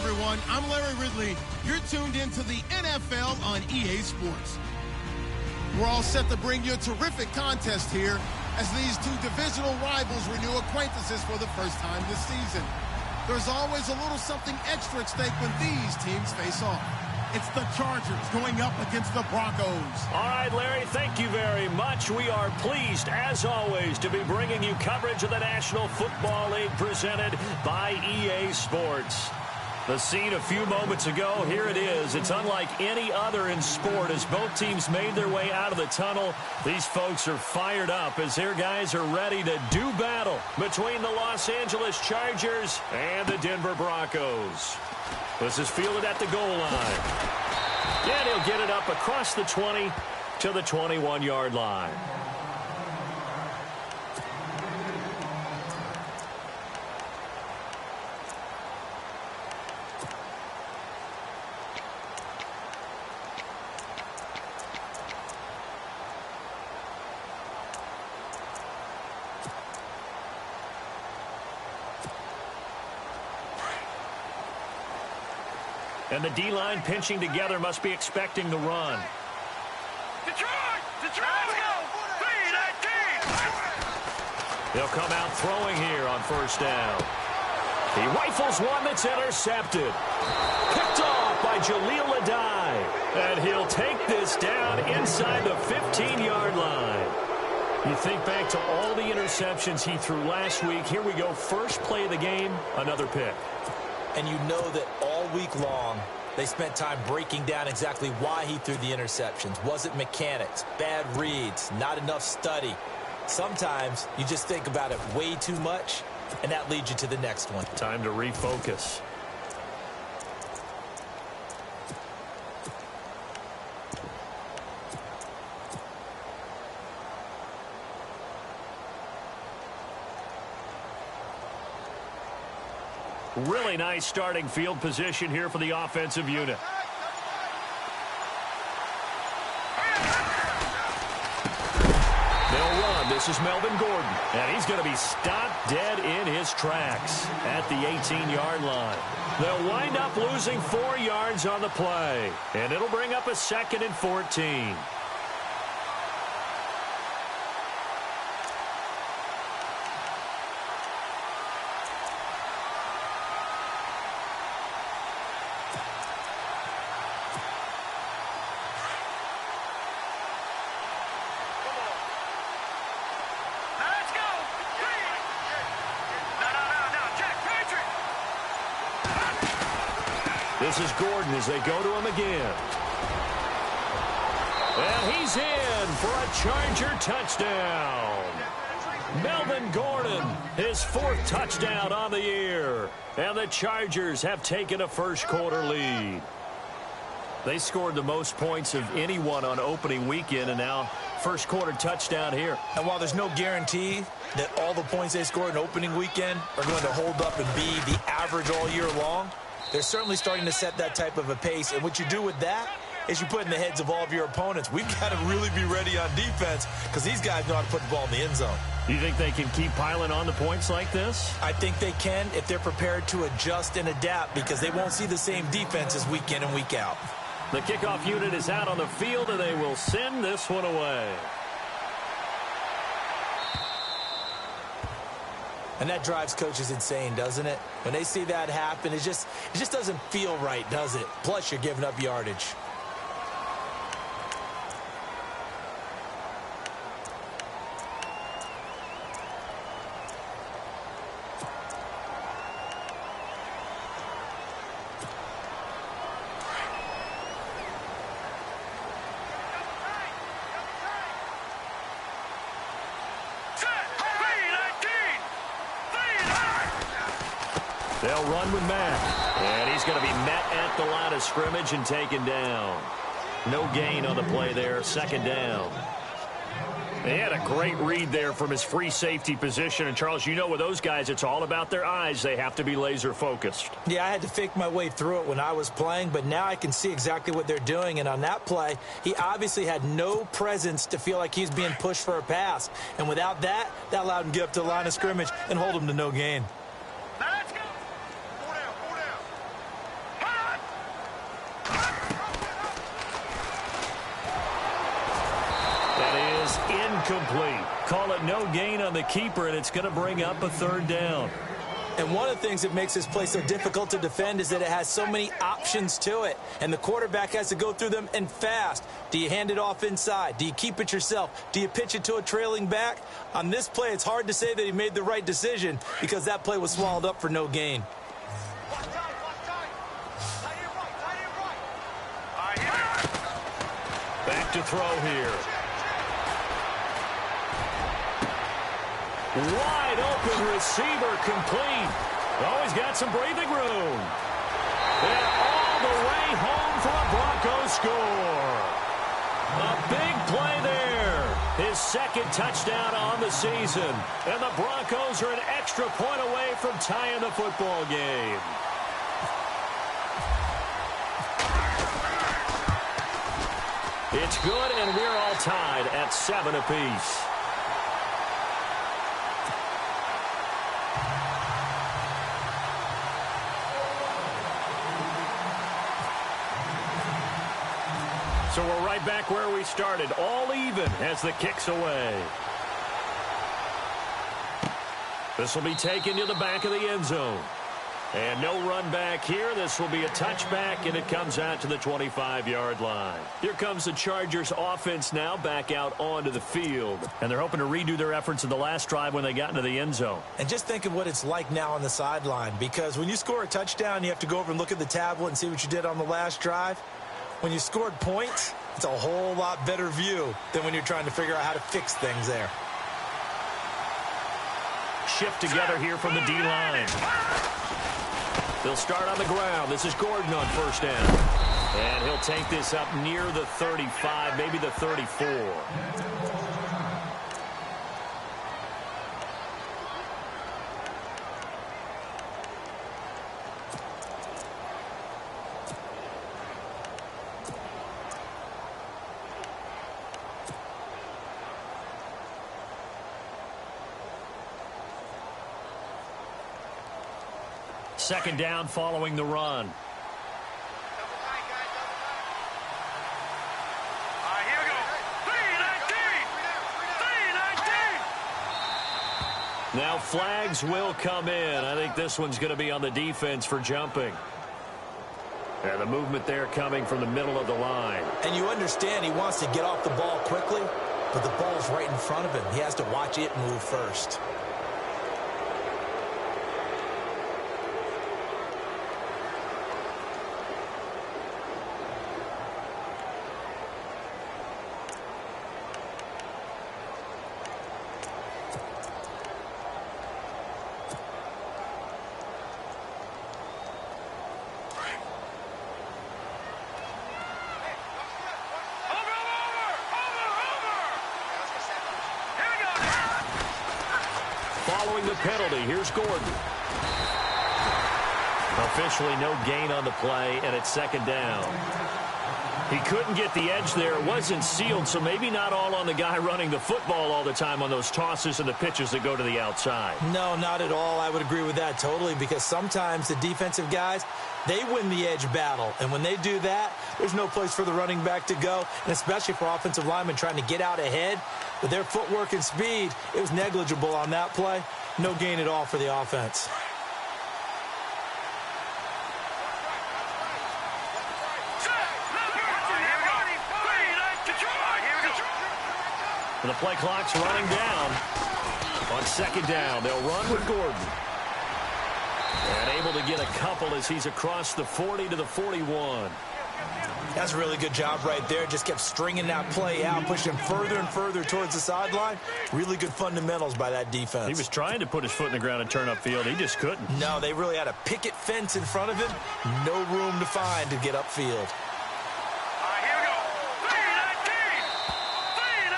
everyone. I'm Larry Ridley. You're tuned into the NFL on EA Sports. We're all set to bring you a terrific contest here as these two divisional rivals renew acquaintances for the first time this season. There's always a little something extra at stake when these teams face off. It's the Chargers going up against the Broncos. All right, Larry, thank you very much. We are pleased, as always, to be bringing you coverage of the National Football League presented by EA Sports. The scene a few moments ago, here it is. It's unlike any other in sport as both teams made their way out of the tunnel. These folks are fired up as their guys are ready to do battle between the Los Angeles Chargers and the Denver Broncos. This is fielded at the goal line. And he'll get it up across the 20 to the 21-yard line. And the D-line pinching together must be expecting the run. Detroit! Detroit! Let's go! They'll come out throwing here on first down. He rifles one that's intercepted. Picked off by Jaleel Adai. And he'll take this down inside the 15-yard line. You think back to all the interceptions he threw last week. Here we go. First play of the game, another pick. And you know that all week long, they spent time breaking down exactly why he threw the interceptions. Was it mechanics, bad reads, not enough study? Sometimes you just think about it way too much, and that leads you to the next one. Time to refocus. Really nice starting field position here for the offensive unit. They'll run. This is Melvin Gordon. And he's going to be stopped dead in his tracks at the 18-yard line. They'll wind up losing 4 yards on the play. And it'll bring up a 2nd and 14. This is Gordon as they go to him again. And he's in for a Charger touchdown. Melvin Gordon, his 4th touchdown on the year. And the Chargers have taken a first-quarter lead. They scored the most points of anyone on opening weekend, and now first-quarter touchdown here. And while there's no guarantee that all the points they scored in opening weekend are going to hold up and be the average all year long, they're certainly starting to set that type of a pace. And what you do with that is you put in the heads of all of your opponents, we've got to really be ready on defense because these guys know how to put the ball in the end zone. You think they can keep piling on the points like this? I think they can if they're prepared to adjust and adapt because they won't see the same defenses week in and week out. The kickoff unit is out on the field, and they will send this one away. And that drives coaches insane, doesn't it? When they see that happen, it just doesn't feel right, does it? Plus, you're giving up yardage. They'll run with Matt. And he's going to be met at the line of scrimmage and taken down. No gain on the play there. 2nd down. They had a great read there from his free safety position. And, Charles, you know with those guys, it's all about their eyes. They have to be laser focused. Yeah, I had to fake my way through it when I was playing, but now I can see exactly what they're doing. And on that play, he obviously had no presence to feel like he's being pushed for a pass. And without that, that allowed him to get up to the line of scrimmage and hold him to no gain. incomplete. Call it no gain on the keeper, and it's going to bring up a third down. And one of the things that makes this play so difficult to defend is that it has so many options to it. And the quarterback has to go through them and fast. Do you hand it off inside? Do you keep it yourself? Do you pitch it to a trailing back? On this play, it's hard to say that he made the right decision because that play was swallowed up for no gain. Back to throw here. Wide open receiver complete. Oh, he's got some breathing room. And all the way home for a Broncos score. A big play there. His second touchdown on the season. And the Broncos are an extra point away from tying the football game. It's good, and we're all tied at 7 apiece. So we're right back where we started, all even as the kick's away. This will be taken to the back of the end zone. And no run back here. This will be a touchback, and it comes out to the 25-yard line. Here comes the Chargers offense now back out onto the field. And they're hoping to redo their efforts in the last drive when they got into the end zone. And just think of what it's like now on the sideline, because when you score a touchdown, you have to go over and look at the tablet and see what you did on the last drive. When you scored points, it's a whole lot better view than when you're trying to figure out how to fix things there. Shift together here from the D-line. They'll start on the ground. This is Gordon on first down. And he'll take this up near the 35, maybe the 34. Second down following the run. Here we go. 3-19. Now flags will come in. I think this one's going to be on the defense for jumping. And the movement there coming from the middle of the line. And you understand he wants to get off the ball quickly, but the ball's right in front of him. He has to watch it move first. Following the penalty, here's Gordon. Officially no gain on the play, and it's second down. He couldn't get the edge there. It wasn't sealed, so maybe not all on the guy running the football all the time on those tosses and the pitches that go to the outside. No, not at all. I would agree with that totally, because sometimes the defensive guys, they win the edge battle. And when they do that, there's no place for the running back to go, and especially for offensive linemen trying to get out ahead. With their footwork and speed, it was negligible on that play. No gain at all for the offense. And the play clock's running down. On second down, they'll run with Gordon. And able to get a couple as he's across the 40 to the 41. That's a really good job right there. Just kept stringing that play out, pushing him further and further towards the sideline. Really good fundamentals by that defense. He was trying to put his foot in the ground and turn upfield. He just couldn't. No, they really had a picket fence in front of him. No room to find to get upfield.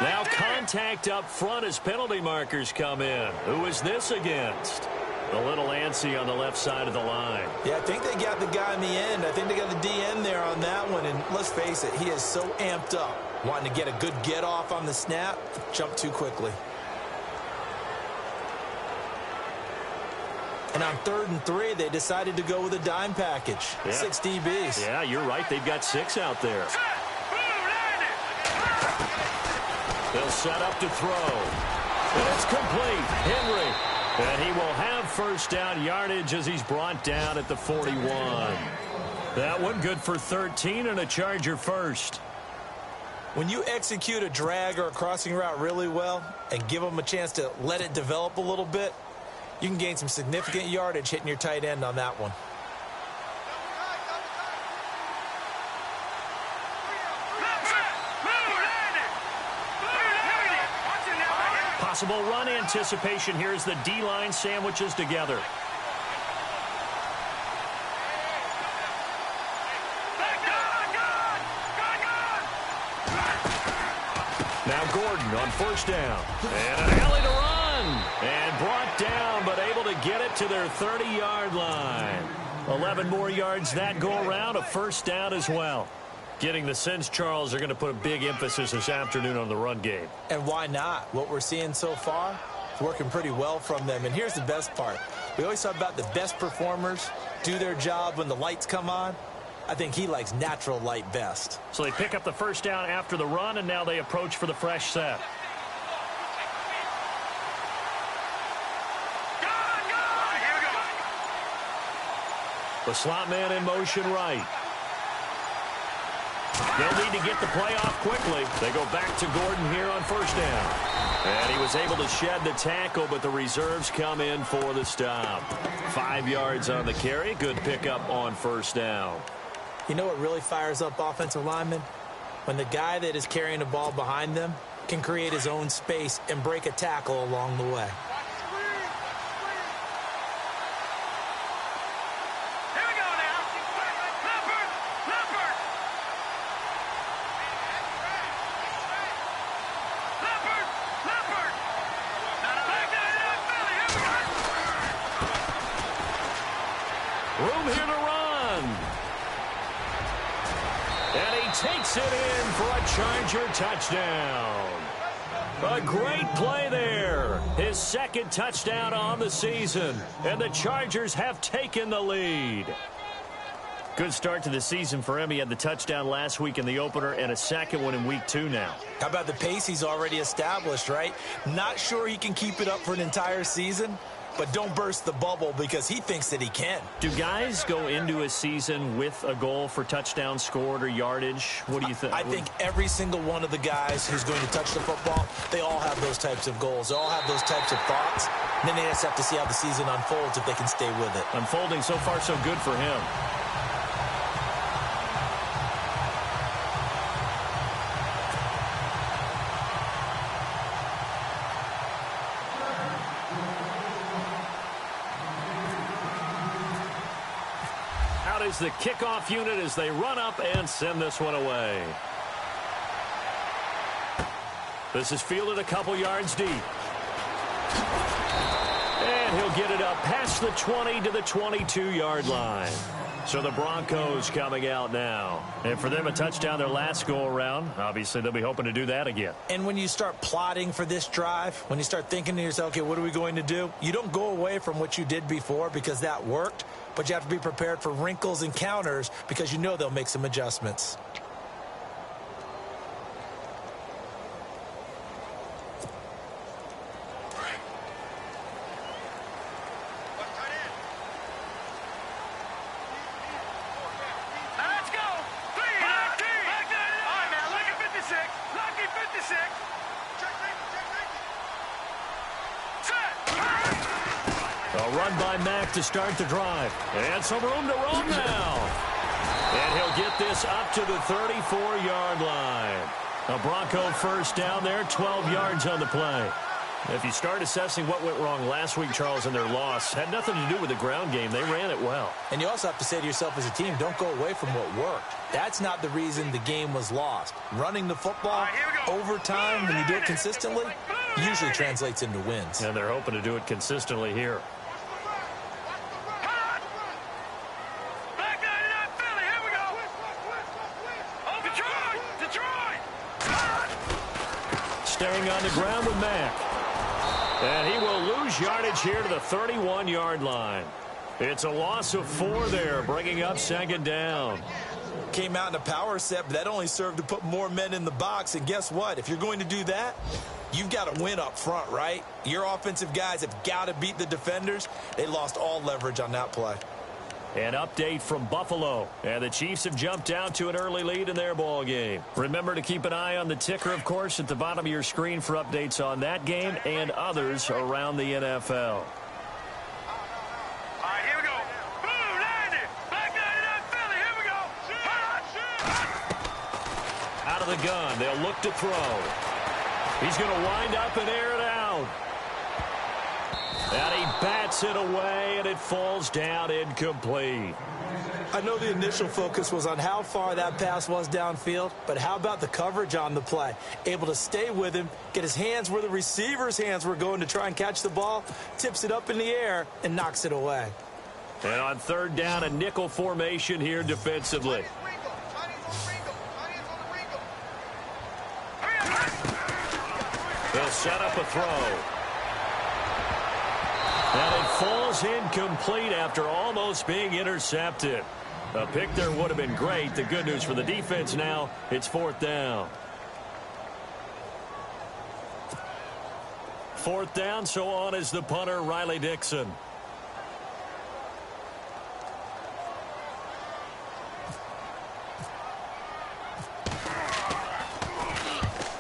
Now contact up front as penalty markers come in. Who is this against? A little antsy on the left side of the line. Yeah, I think they got the guy in the end. I think they got the DN there on that one. And let's face it, he is so amped up, wanting to get a good get off on the snap, jump too quickly. And on 3rd and 3, they decided to go with a dime package. Yeah. 6 DBs. Yeah, you're right. They've got 6 out there. They'll set up to throw. And it's complete. Henry. And he will have first down yardage as he's brought down at the 41. That one good for 13 and a Charger first. When you execute a drag or a crossing route really well and give them a chance to let it develop a little bit, you can gain some significant yardage hitting your tight end on that one. Possible run anticipation here as the D-line sandwiches together. Now Gordon on first down. And an alley to run. And brought down, but able to get it to their 30-yard line. 11 more yards that go around, a first down as well. Getting the sense, Charles, are going to put a big emphasis this afternoon on the run game. And why not? What we're seeing so far is working pretty well from them. And here's the best part. We always talk about the best performers do their job when the lights come on. I think he likes natural light best. So they pick up the first down after the run, and now they approach for the fresh set. The slot man in motion right. They'll need to get the play off quickly. They go back to Gordon here on first down. And he was able to shed the tackle, but the reserves come in for the stop. 5 yards on the carry. Good pickup on first down. You know what really fires up offensive linemen? When the guy that is carrying the ball behind them can create his own space and break a tackle along the way. Room here to run. And he takes it in for a Charger touchdown. A great play there. His second touchdown on the season. And the Chargers have taken the lead. Good start to the season for him. He had the touchdown last week in the opener and a second one in week 2 now. How about the pace he's already established, right? Not sure he can keep it up for an entire season, but don't burst the bubble because he thinks that he can. Do guys go into a season with a goal for touchdown scored or yardage? What do you think? I think every single one of the guys who's going to touch the football, they all have those types of goals. They all have those types of thoughts. And then they just have to see how the season unfolds if they can stay with it. Unfolding so far so good for him. Is the kickoff unit as they run up and send this one away. This is fielded a couple yards deep. And he'll get it up past the 20 to the 22-yard line. So the Broncos coming out now. And for them, a touchdown their last go-around. Obviously, they'll be hoping to do that again. And when you start plotting for this drive, when you start thinking to yourself, okay, what are we going to do? You don't go away from what you did before because that worked. But you have to be prepared for wrinkles and counters because you know they'll make some adjustments. Let's go! 3, 19! All right, now, look at 56. Lucky 56. A run by Mack to start the drive. And some room to roam now. And he'll get this up to the 34-yard line. A Bronco first down there, 12 yards on the play. If you start assessing what went wrong last week, Charles, in their loss, had nothing to do with the ground game. They ran it well. And you also have to say to yourself as a team, don't go away from what worked. That's not the reason the game was lost. Running the football over time, when you do it consistently, usually translates into wins. And they're hoping to do it consistently here. Staying on the ground with Mack. And he will lose yardage here to the 31-yard line. It's a loss of 4 there, bringing up second down. Came out in a power set, but that only served to put more men in the box. And guess what? If you're going to do that, you've got to win up front, right? Your offensive guys have got to beat the defenders. They lost all leverage on that play. An update from Buffalo, and the Chiefs have jumped out to an early lead in their ball game. Remember to keep an eye on the ticker, of course, at the bottom of your screen for updates on that game and others around the NFL. Out of the gun, they'll look to throw. He's going to wind up and air it out. And he bats it away, and it falls down incomplete. I know the initial focus was on how far that pass was downfield, but how about the coverage on the play? Able to stay with him, get his hands where the receiver's hands were going to try and catch the ball, tips it up in the air, and knocks it away. And on third down, a nickel formation here defensively. They'll set up a throw. And it falls incomplete after almost being intercepted. A pick there would have been great. The good news for the defense now, it's fourth down. Fourth down, so on is the punter, Riley Dixon.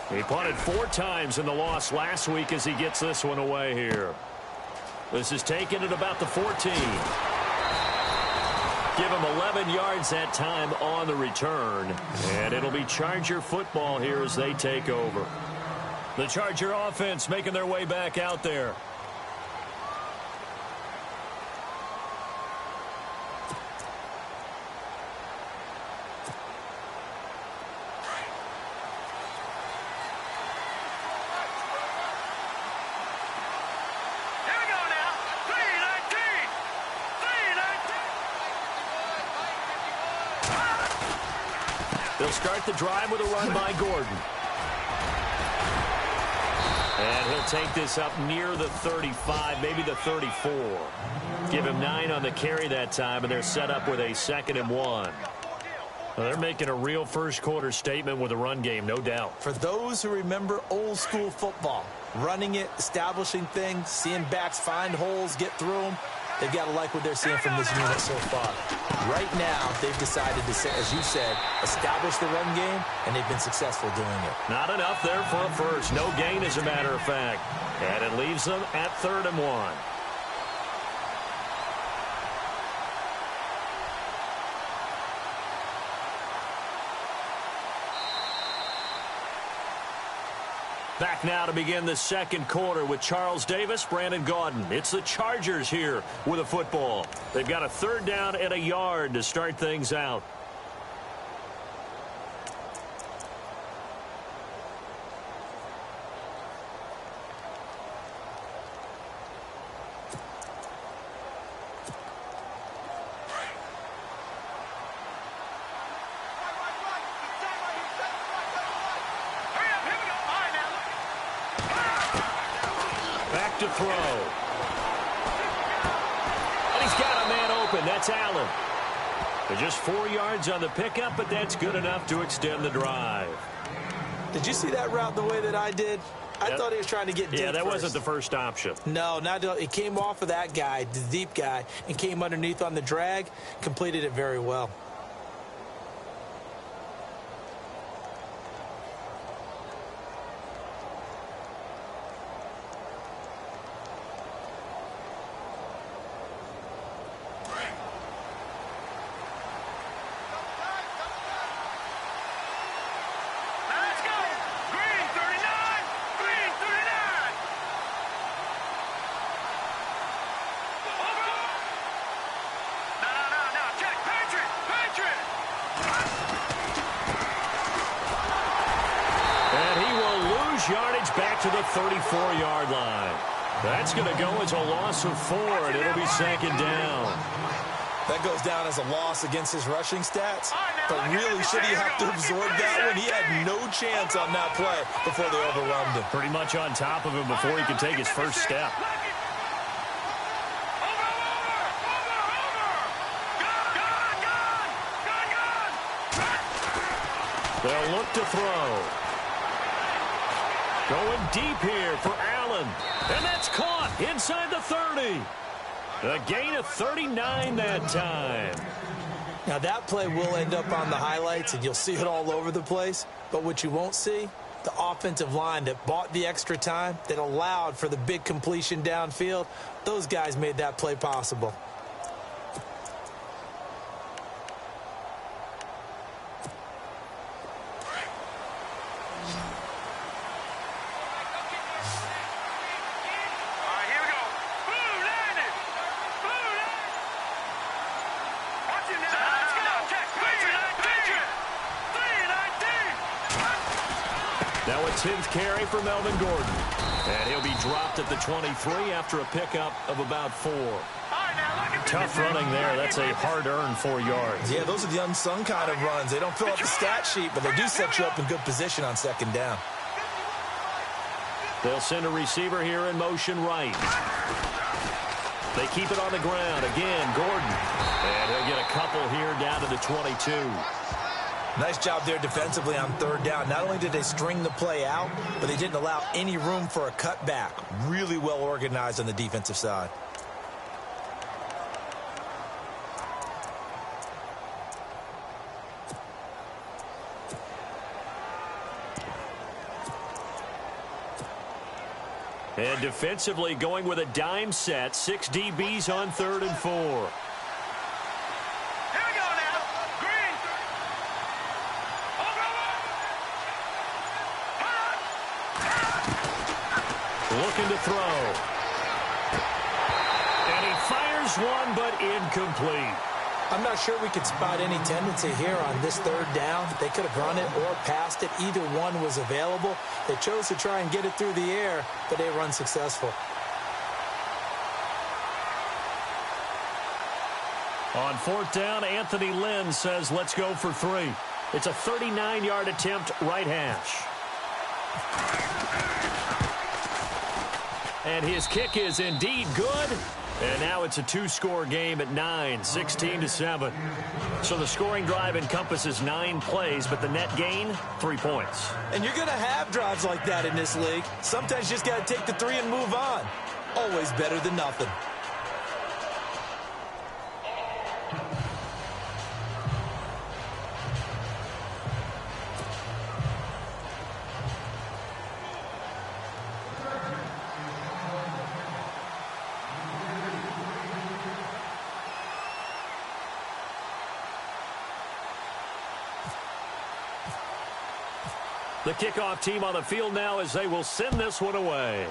He punted 4 times in the loss last week as he gets this one away here. This is taken at about the 14. Give him 11 yards that time on the return. And it'll be Charger football here as they take over. The Charger offense making their way back out there. They'll start the drive with a run by Gordon. And he'll take this up near the 35, maybe the 34. Give him 9 on the carry that time, and they're set up with a 2nd and 1. Well, they're making a real first-quarter statement with a run game, no doubt. For those who remember old-school football, running it, establishing things, seeing backs find holes, get through them, they've got to like what they're seeing from this unit so far. Right now, they've decided to, as you said, establish the run game, and they've been successful doing it. Not enough there for a first. No gain, as a matter of fact. And it leaves them at 3rd and 1. Back now to begin the second quarter with Charles Davis, Brandon Gaudin. It's the Chargers here with a football. They've got a 3rd down and a yard to start things out. To throw. And he's got a man open. That's Allen. They're just 4 yards on the pickup, but that's good enough to extend the drive. Did you see that route the way that I did? I thought he was trying to get deep. Yeah, that first. wasn't the first option. No, it came off of that guy, the deep guy, and came underneath on the drag, completed it very well. Yardage back to the 34-yard line. That's going to go as a loss of 4, and it'll be 2nd down. That goes down as a loss against his rushing stats. But really, should he have to absorb that one? He had no chance on that play before they overwhelmed him. Pretty much on top of him before he could take his first step. They'll look to throw. Going deep here for Allen. And that's caught inside the 30. A gain of 39 that time. Now, that play will end up on the highlights, and you'll see it all over the place. But what you won't see, the offensive line that bought the extra time, that allowed for the big completion downfield, those guys made that play possible. Now a 10th carry for Melvin Gordon. And he'll be dropped at the 23 after a pickup of about 4. Tough running there. That's a hard-earned 4 yards. Yeah, those are the unsung kind of runs. They don't fill up the stat sheet, but they do set you up in good position on second down. They'll send a receiver here in motion right. They keep it on the ground. Again, Gordon. And he'll get a couple here down to the 22. Nice job there defensively on third down. Not only did they string the play out, but they didn't allow any room for a cutback. Really well organized on the defensive side. And defensively going with a dime set. 6 DBs on 3rd and 4. Looking to throw. And he fires one, but incomplete. I'm not sure we could spot any tendency here on this third down. They could have run it or passed it. Either one was available. They chose to try and get it through the air, but they were unsuccessful. On 4th down, Anthony Lynn says, let's go for 3. It's a 39-yard attempt, right hash. And his kick is indeed good. And now it's a 2-score game at 9, 16-7. So the scoring drive encompasses 9 plays, but the net gain, 3 points. And you're going to have drives like that in this league. Sometimes you just got to take the 3 and move on. Always better than nothing. The kickoff team on the field now as they will send this one away.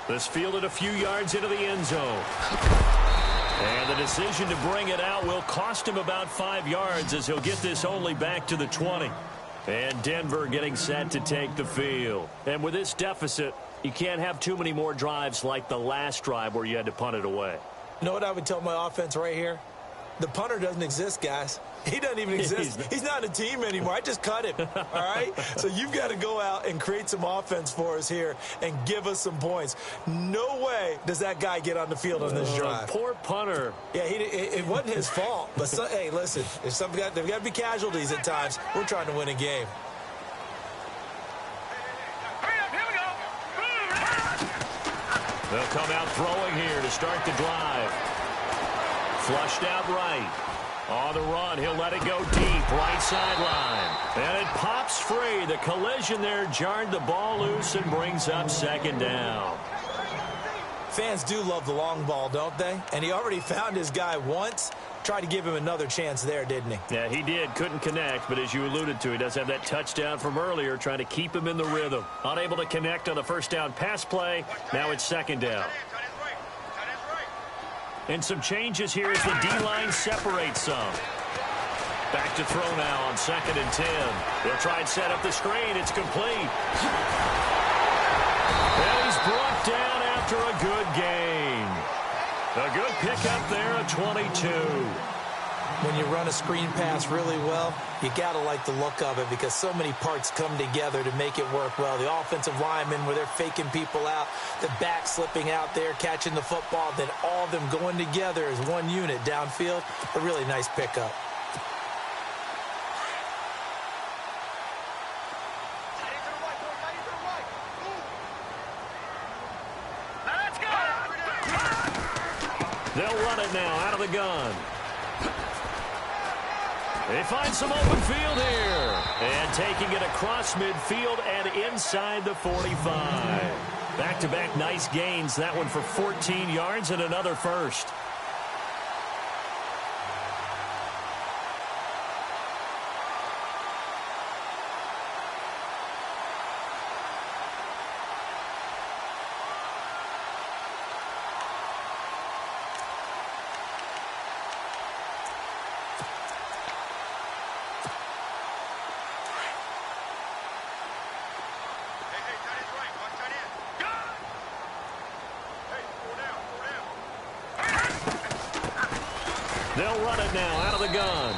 This fielded a few yards into the end zone. And the decision to bring it out will cost him about 5 yards as he'll get this only back to the 20. And Denver getting set to take the field. And with this deficit, you can't have too many more drives like the last drive where you had to punt it away. You know what I would tell my offense right here? The punter doesn't exist, guys. He doesn't even exist. He's not a team anymore. I just cut him, all right? So you've got to go out and create some offense for us here and give us some points. No way does that guy get on the field on this drive. Poor punter. Yeah, it wasn't his fault. But, hey, listen, there's got to be casualties at times. We're trying to win a game. They'll come out throwing here to start the drive. Flushed out right. On the run, he'll let it go deep, right sideline. And it pops free. The collision there jarred the ball loose and brings up 2nd down. Fans do love the long ball, don't they? And he already found his guy once. Tried to give him another chance there, didn't he? Yeah, he did. Couldn't connect, but as you alluded to, he does have that touchdown from earlier, trying to keep him in the rhythm. Unable to connect on the first down pass play. Now it's 2nd down. And some changes here as the D-line separates some. Back to throw now on 2nd and 10. They'll try and set up the screen. It's complete. And he's brought down after a good gain. A good pickup there, a 22. when you run a screen pass really well, you got to like the look of it because so many parts come together to make it work well. The offensive linemen, where they're faking people out, the back slipping out there, catching the football, then all of them going together as one unit downfield. A really nice pickup. They'll run it now out of the gun. They find some open field here. And taking it across midfield and inside the 45. Back-to-back nice gains. That one for 14 yards and another first. They'll run it now out of the gun.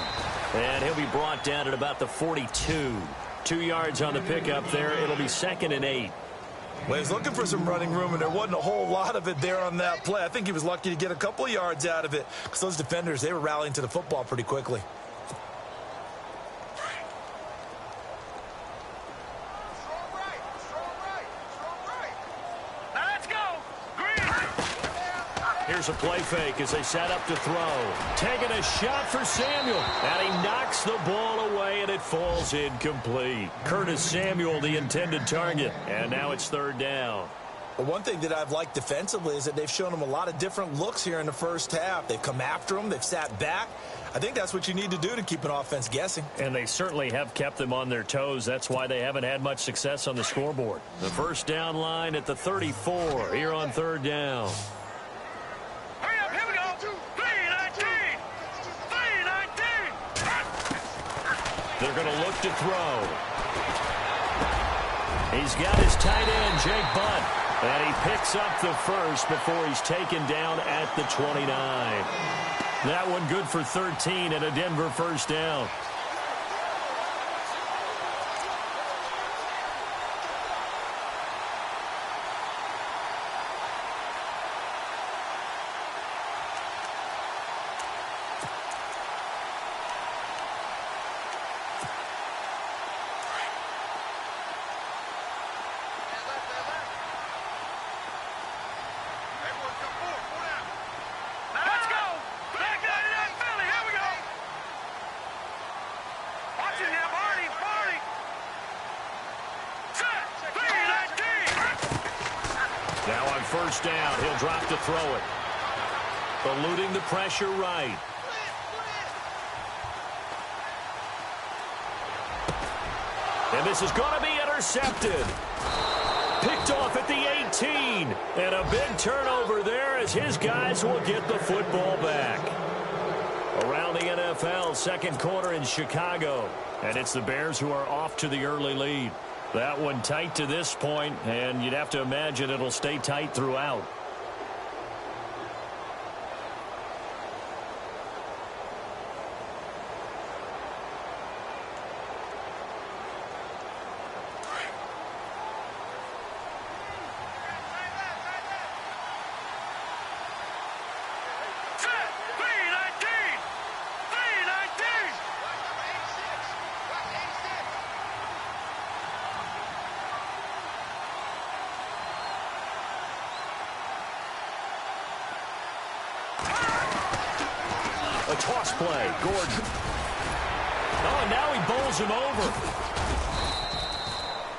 And he'll be brought down at about the 42. 2 yards on the pickup there. It'll be 2nd and 8. Well, he was looking for some running room, and there wasn't a whole lot of it there on that play. I think he was lucky to get a couple of yards out of it because those defenders, they were rallying to the football pretty quickly. Here's a play fake as they set up to throw. Taking a shot for Samuel. And he knocks the ball away, and it falls incomplete. Curtis Samuel, the intended target. And now it's 3rd down. Well, one thing that I've liked defensively is that they've shown him a lot of different looks here in the first half. They've come after him. They've sat back. I think that's what you need to do to keep an offense guessing. And they certainly have kept them on their toes. That's why they haven't had much success on the scoreboard. The first down line at the 34 here on 3rd down. They're going to look to throw. He's got his tight end, Jake Butt. And he picks up the first before he's taken down at the 29. That one good for 13 and a Denver first down. Now on first down, he'll drop to throw it. Eluding the pressure right. And this is going to be intercepted. Picked off at the 18. And a big turnover there as his guys will get the football back. Around the NFL, second quarter in Chicago. And it's the Bears who are off to the early lead. That one tight to this point, and you'd have to imagine it'll stay tight throughout. A toss play, Gordon. Oh, and now he bowls him over.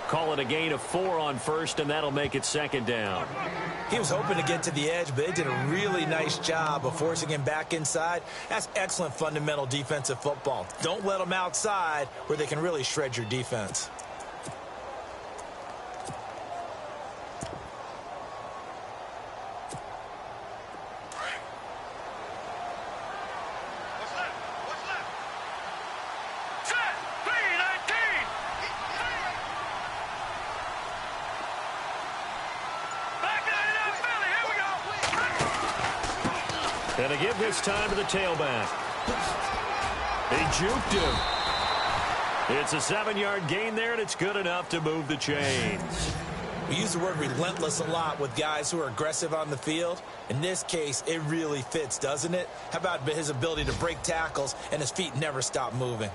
Call it a gain of 4 on first, and that'll make it 2nd down. He was hoping to get to the edge, but they did a really nice job of forcing him back inside. That's excellent fundamental defensive football. Don't let them outside where they can really shred your defense. And a give this time to the tailback. He juked him. It's a 7-yard gain there, and it's good enough to move the chains. We use the word relentless a lot with guys who are aggressive on the field. In this case, it really fits, doesn't it? How about his ability to break tackles and his feet never stop moving?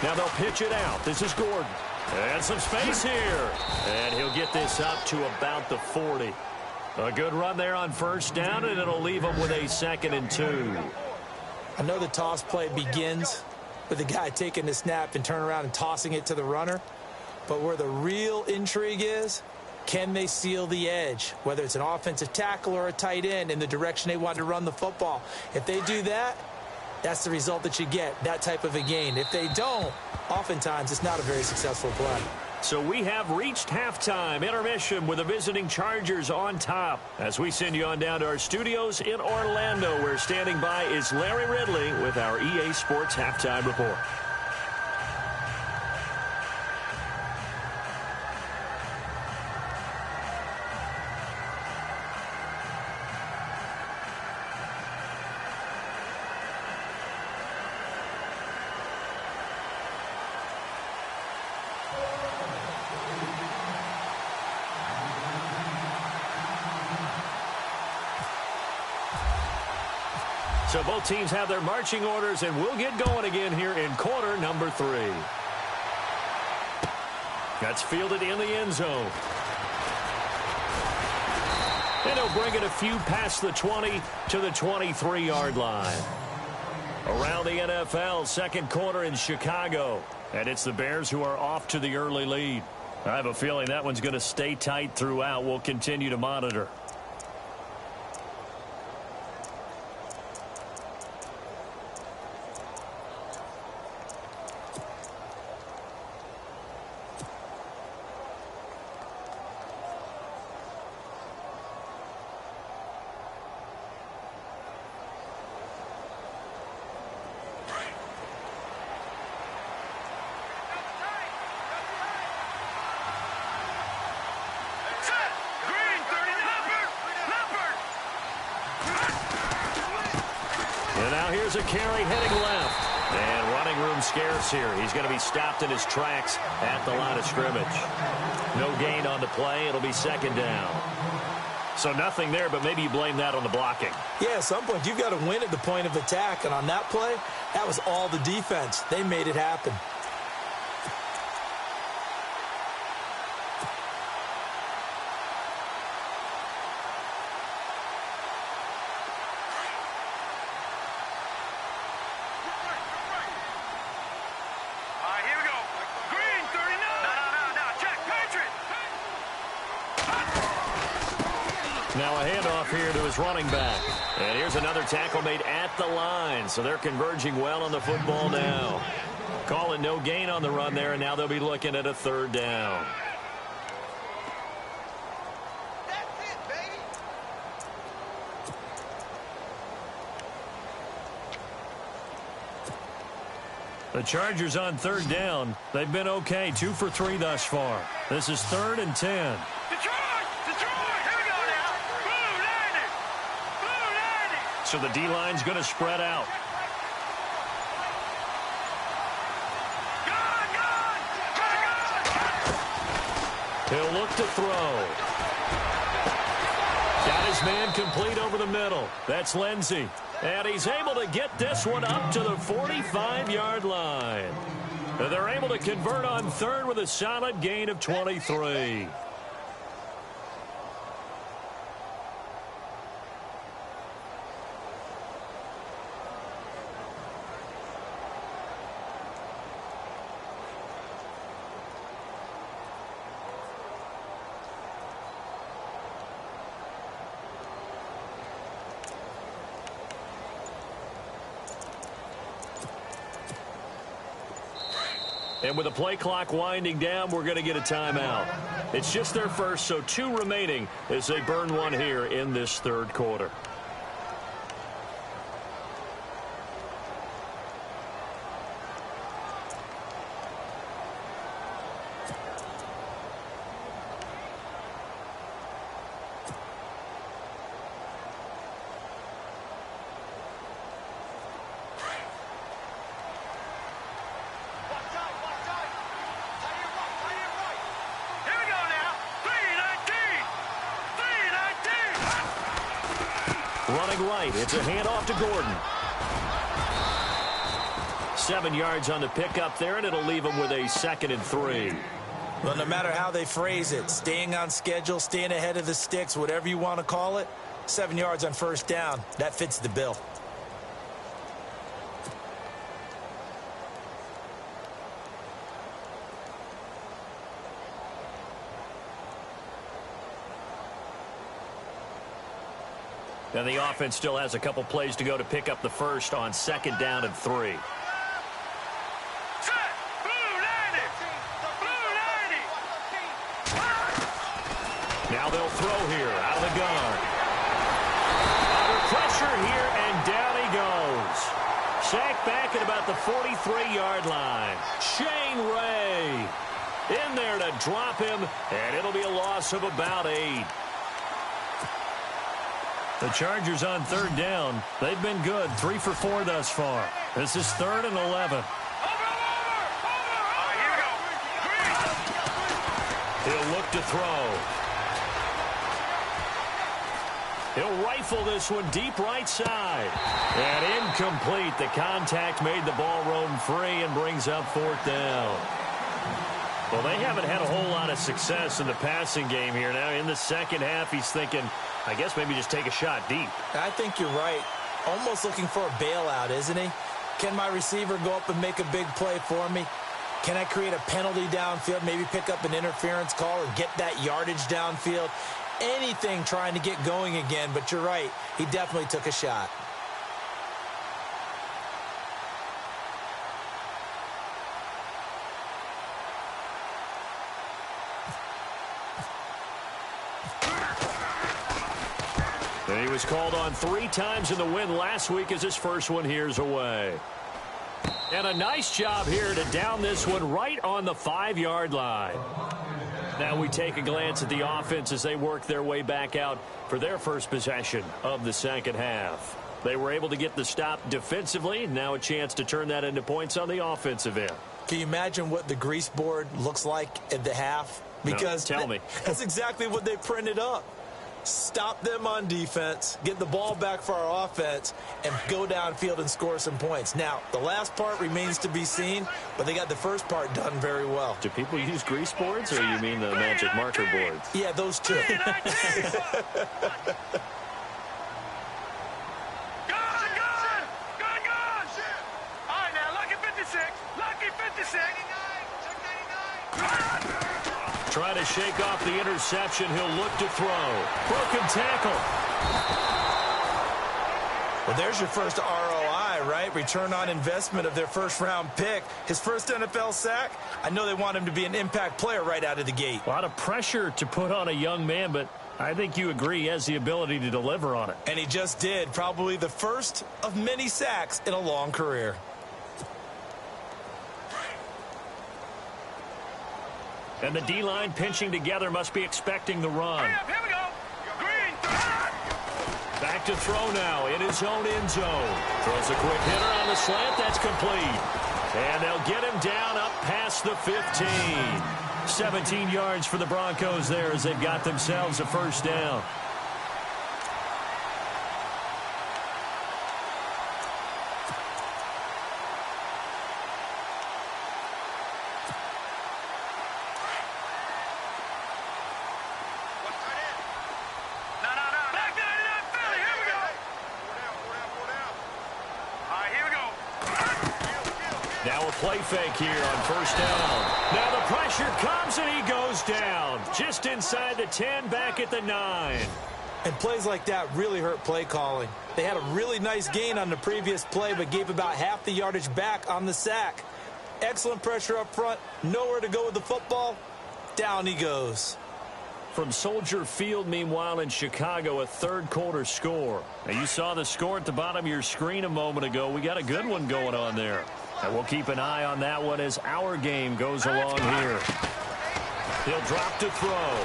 Now they'll pitch it out. This is Gordon. And some space here. And he'll get this up to about the 40. A good run there on first down, and it'll leave him with a 2nd and 2. I know the toss play begins with the guy taking the snap and turn around and tossing it to the runner. But where the real intrigue is, can they seal the edge? Whether it's an offensive tackle or a tight end in the direction they want to run the football. If they do that, that's the result that you get, that type of a gain. If they don't, oftentimes it's not a very successful play. So we have reached halftime intermission with the visiting Chargers on top. As we send you on down to our studios in Orlando, where standing by is Larry Ridley with our EA Sports Halftime Report. So both teams have their marching orders, and we'll get going again here in quarter number 3. That's fielded in the end zone. And he'll bring it a few past the 20 to the 23-yard line. Around the NFL, second quarter in Chicago. And it's the Bears who are off to the early lead. I have a feeling that one's going to stay tight throughout. We'll continue to monitor. And now here's a carry heading left. And running room scarce here. He's going to be stopped in his tracks at the line of scrimmage. No gain on the play. It'll be 2nd down. So nothing there, but maybe you blame that on the blocking. Yeah, at some point you've got to win at the point of attack. And on that play, that was all the defense. They made it happen. Now a handoff here to his running back. And here's another tackle made at the line. So they're converging well on the football now. Calling no gain on the run there, and now they'll be looking at a 3rd down. That's it, baby. The Chargers on 3rd down. They've been okay, 2 for 3 thus far. This is 3rd and 10. So the D-line's going to spread out. He'll look to throw. Got his man complete over the middle. That's Lindsey. And he's able to get this one up to the 45-yard line. They're able to convert on 3rd with a solid gain of 23. And with the play clock winding down, we're going to get a timeout. It's just their first, so 2 remaining as they burn one here in this third quarter. Running right, it's a handoff to Gordon. 7 yards on the pickup there, and it'll leave him with a 2nd and 3. Well, no matter how they phrase it, staying on schedule, staying ahead of the sticks, whatever you want to call it, 7 yards on first down, that fits the bill. And the offense still has a couple plays to go to pick up the first on 2nd down and 3. Now they'll throw here out of the gun. Under pressure here, and down he goes. Sacked back at about the 43-yard line. Shane Ray in there to drop him, and it'll be a loss of about 8. The Chargers on 3rd down. They've been good, 3 for 4 thus far. This is 3rd and 11. He'll look to throw. He'll rifle this one deep right side. And incomplete. The contact made the ball roam free and brings up 4th down. Well, they haven't had a whole lot of success in the passing game here. Now, in the second half, he's thinking, I guess maybe just take a shot deep. I think you're right. Almost looking for a bailout, isn't he? Can my receiver go up and make a big play for me? Can I create a penalty downfield, maybe pick up an interference call or get that yardage downfield? Anything trying to get going again, but you're right. He definitely took a shot. And he was called on 3 times in the win last week as his first one here's away. And a nice job here to down this one right on the 5-yard line. Now we take a glance at the offense as they work their way back out for their first possession of the second half. They were able to get the stop defensively. Now a chance to turn that into points on the offensive end. Can you imagine what the grease board looks like at the half? Because no, tell me. That's exactly what they printed up. Stop them on defense, get the ball back for our offense, and go downfield and score some points. Now, the last part remains to be seen, but they got the first part done very well. Do people use grease boards, or you mean the magic marker boards? Yeah, those two. Trying to shake off the interception. He'll look to throw. Broken tackle. Well, there's your first ROI, right? Return on investment of their first-round pick. His first NFL sack. I know they want him to be an impact player right out of the gate. A lot of pressure to put on a young man, but I think you agree he has the ability to deliver on it. And he just did. Probably the first of many sacks in a long career. And the D-line pinching together must be expecting the run. Here we go. Green. Back to throw now in his own end zone. Throws a quick hitter on the slant. That's complete. And they'll get him down up past the 15. 17 yards for the Broncos there as they've got themselves a first down. Play fake here on first down. Now the pressure comes and he goes down. Just inside the 10, back at the 9. And plays like that really hurt play calling. They had a really nice gain on the previous play, but gave about half the yardage back on the sack. Excellent pressure up front. Nowhere to go with the football. Down he goes. From Soldier Field, meanwhile, in Chicago, a third-quarter score. Now, you saw the score at the bottom of your screen a moment ago. We got a good one going on there. And we'll keep an eye on that one as our game goes along here. He'll drop to throw.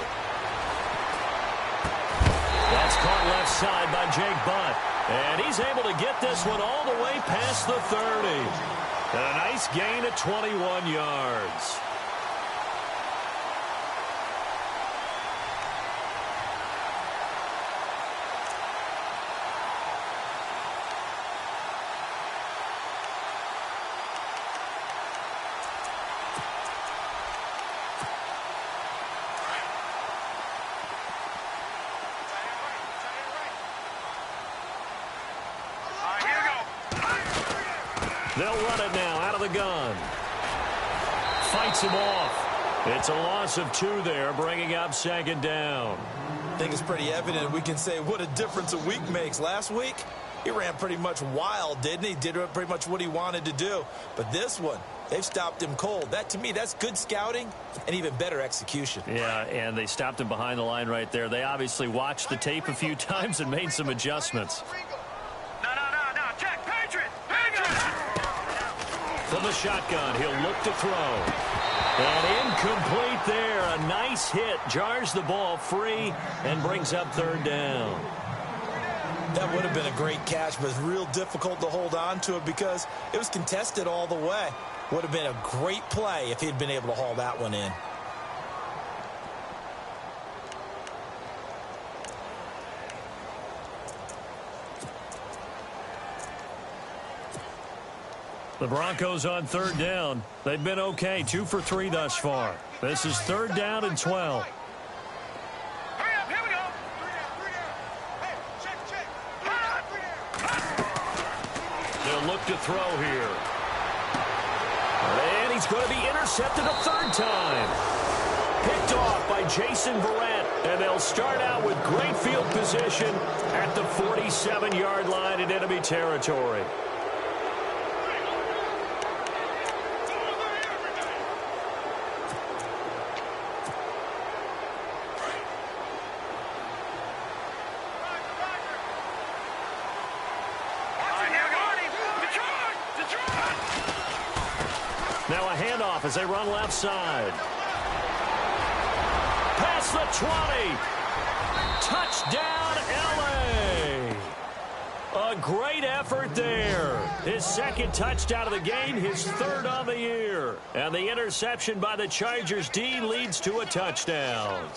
That's caught left side by Jake Butt. And he's able to get this one all the way past the 30. And a nice gain of 21 yards. They'll run it now out of the gun. Fights him off. It's a loss of 2 there, bringing up second down. I think it's pretty evident. We can say what a difference a week makes. Last week, he ran pretty much wild, didn't he? Did pretty much what he wanted to do. But this one, they've stopped him cold. That, to me, that's good scouting and even better execution. Yeah, and they stopped him behind the line right there. They obviously watched the tape a few times and made some adjustments. From the shotgun, he'll look to throw. And incomplete there. A nice hit. Jars the ball free and brings up third down. That would have been a great catch, but it's real difficult to hold on to it because it was contested all the way. Would have been a great play if he'd been able to haul that one in. The Broncos on third down. They've been okay, 2 for 3 thus far. This is third down and 12. Hurry up, here we go. Hey, check. They'll look to throw here. And he's going to be intercepted a third time. Picked off by Jason Verrett. And they'll start out with great field position at the 47-yard line in enemy territory. Now a handoff as they run left side. Past the 20. Touchdown, L.A. A great effort there. His second touchdown of the game, his third on the year. And the interception by the Chargers D leads to a touchdown.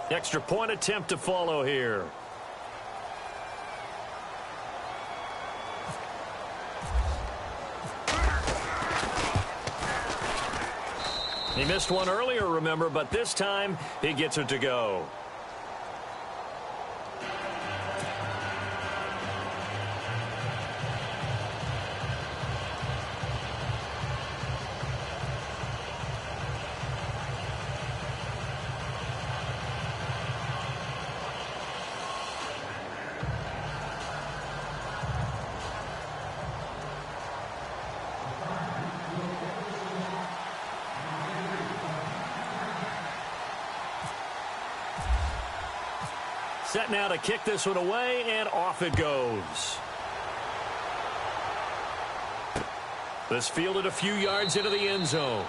Extra point attempt to follow here. He missed one earlier, remember, but this time he gets it to go. Set now to kick this one away, and off it goes. This fielded a few yards into the end zone.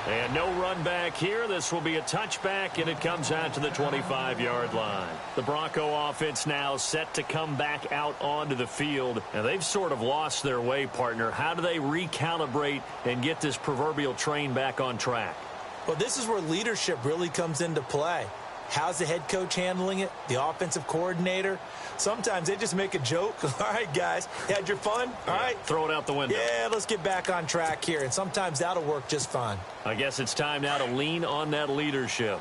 And no run back here. This will be a touchback, and it comes out to the 25-yard line. The Bronco offense now set to come back out onto the field. And they've sort of lost their way, partner. How do they recalibrate and get this proverbial train back on track? Well, this is where leadership really comes into play. How's the head coach handling it? The offensive coordinator? Sometimes they just make a joke. All right, guys, you had your fun? All right. Throw it out the window. Yeah, let's get back on track here. And sometimes that'll work just fine. I guess it's time now to lean on that leadership.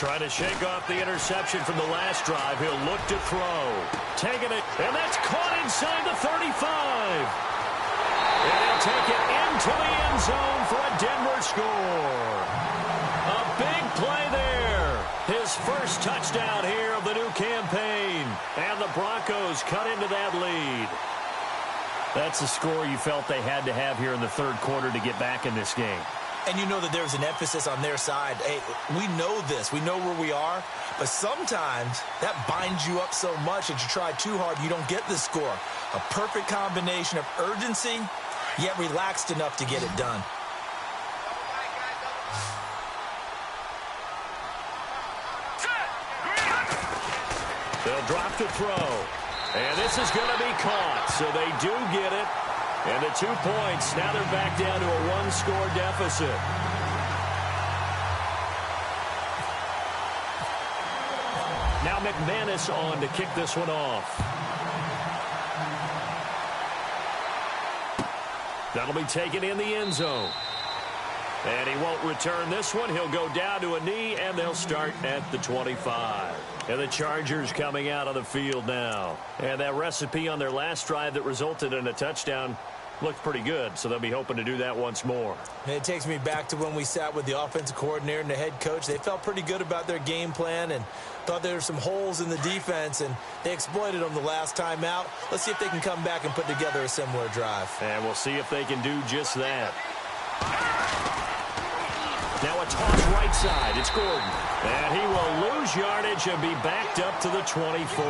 Trying to shake off the interception from the last drive. He'll look to throw. Taking it, and that's caught inside the 35. And he'll take it into the end zone for a Denver score. A big play there. His first touchdown here of the new campaign. And the Broncos cut into that lead. That's a score you felt they had to have here in the third quarter to get back in this game. And you know that there's an emphasis on their side. Hey, we know this. We know where we are. But sometimes that binds you up so much that you try too hard, you don't get the score. A perfect combination of urgency, yet relaxed enough to get it done. They'll drop to throw. And this is going to be caught. So they do get it. And the 2 points, now they're back down to a one-score deficit. Now McManus on to kick this one off. That'll be taken in the end zone. And he won't return this one. He'll go down to a knee, and they'll start at the 25. And the Chargers coming out on the field now. And that recipe on their last drive that resulted in a touchdown looked pretty good, so they'll be hoping to do that once more. And it takes me back to when we sat with the offensive coordinator and the head coach. They felt pretty good about their game plan and thought there were some holes in the defense, and they exploited them the last time out. Let's see if they can come back and put together a similar drive. And we'll see if they can do just that. Now a toss right side. It's Gordon. And he will lose yardage and be backed up to the 24.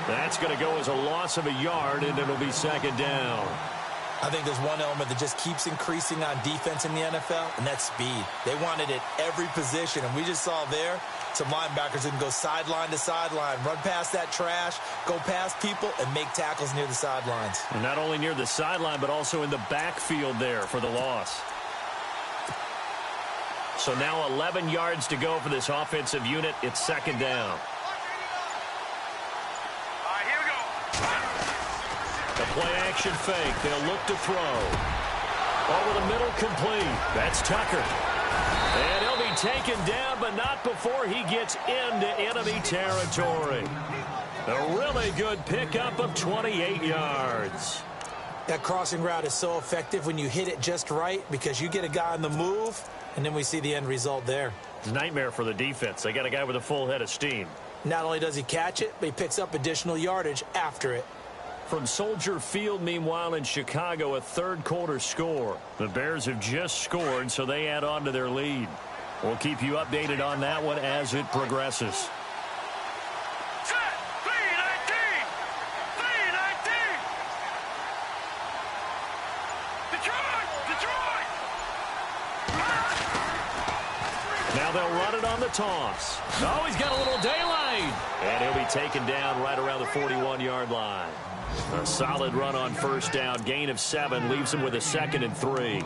That's going to go as a loss of a yard, and it'll be second down. I think there's one element that just keeps increasing on defense in the NFL, and that's speed. They want it at every position, and we just saw there some linebackers that can go sideline to sideline, run past that trash, go past people, and make tackles near the sidelines. And not only near the sideline, but also in the backfield there for the loss. So now 11 yards to go for this offensive unit. It's second down. The play-action fake. They'll look to throw. Over the middle, complete. That's Tucker. And he'll be taken down, but not before he gets into enemy territory. A really good pickup of 28 yards. That crossing route is so effective when you hit it just right because you get a guy on the move, and then we see the end result there. It's a nightmare for the defense. They got a guy with a full head of steam. Not only does he catch it, but he picks up additional yardage after it. From Soldier Field, meanwhile, in Chicago, a third-quarter score. The Bears have just scored, so they add on to their lead. We'll keep you updated on that one as it progresses. Set! 3-19! 3-19! Detroit! Detroit! Now they'll run it on the toss. Oh, he's got a little daylight. And he'll be taken down right around the 41-yard line. A solid run on first down. Gain of 7 leaves him with a 2nd and 3.